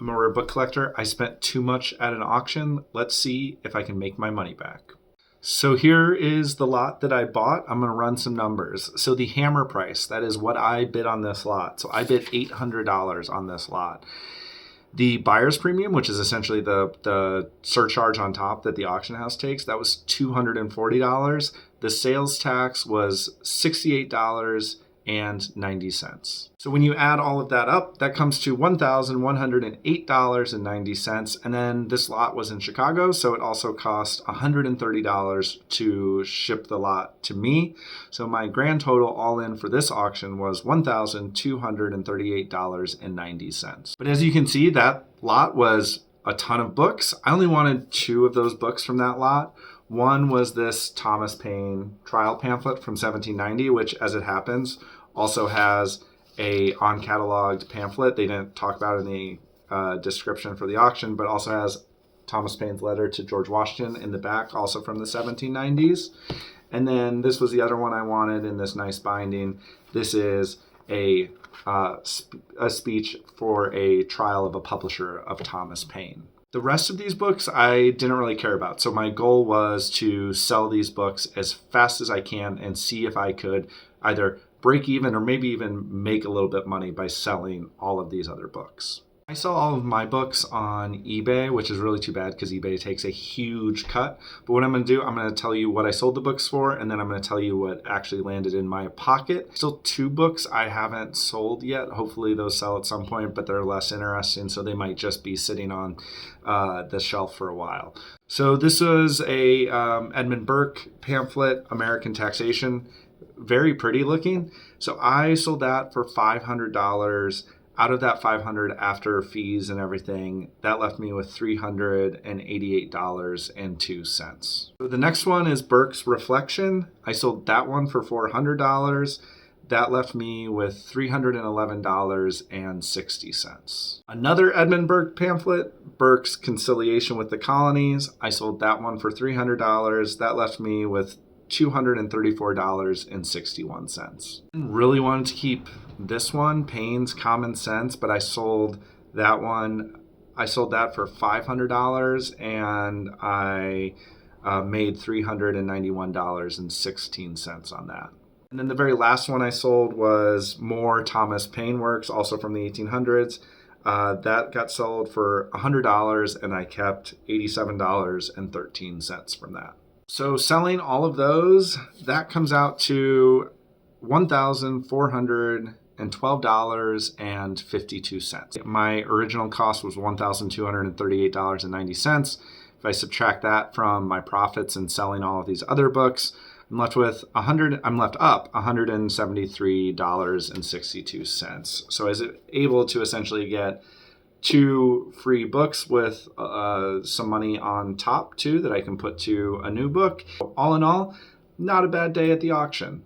I'm a rare book collector. I spent too much at an auction. Let's see if I can make my money back. So here is the lot that I bought. I'm going to run some numbers. So the hammer price, that is what I bid on this lot. So I bid $800 on this lot. The buyer's premium, which is essentially the surcharge on top that the auction house takes, that was $240. The sales tax was $68.90. So when you add all of that up, that comes to $1,108.90. And then this lot was in Chicago, so it also cost $130 to ship the lot to me. So my grand total all in for this auction was $1,238.90. But as you can see, that lot was a ton of books. I only wanted 2 of those books from that lot. One was this Thomas Paine trial pamphlet from 1790, which, as it happens, also has a on-cataloged pamphlet. They didn't talk about it in the description for the auction, but also has Thomas Paine's letter to George Washington in the back, also from the 1790s. And then this was the other one I wanted in this nice binding. This is a speech for a trial of a publisher of Thomas Paine. The rest of these books I didn't really care about. So my goal was to sell these books as fast as I can and see if I could either break even or maybe even make a little bit money by selling all of these other books. I sell all of my books on eBay, which is really too bad because eBay takes a huge cut. But what I'm going to do, I'm going to tell you what I sold the books for, and then I'm going to tell you what actually landed in my pocket. Still 2 books I haven't sold yet. Hopefully those sell at some point, but they're less interesting, so they might just be sitting on the shelf for a while. So this was a Edmund Burke pamphlet, American Taxation. Very pretty looking. So I sold that for $500. Out of that $500 after fees and everything, that left me with $388.02. So the next one is Burke's Reflection. I sold that one for $400. That left me with $311.60. Another Edmund Burke pamphlet, Burke's Conciliation with the Colonies. I sold that one for $300. That left me with $234.61. I really wanted to keep this one, Paine's Common Sense, but I sold that one. I sold that for $500 and I made $391.16 on that. And then the very last one I sold was more Thomas Paine works, also from the 1800s. That got sold for $100 and I kept $87.13 from that. So selling all of those, that comes out to $1,412.52. My original cost was $1,238.90. If I subtract that from my profits and selling all of these other books, I'm left up $173.62. So I was able to essentially get 2 free books with some money on top too that I can put to a new book. All in all, not a bad day at the auction.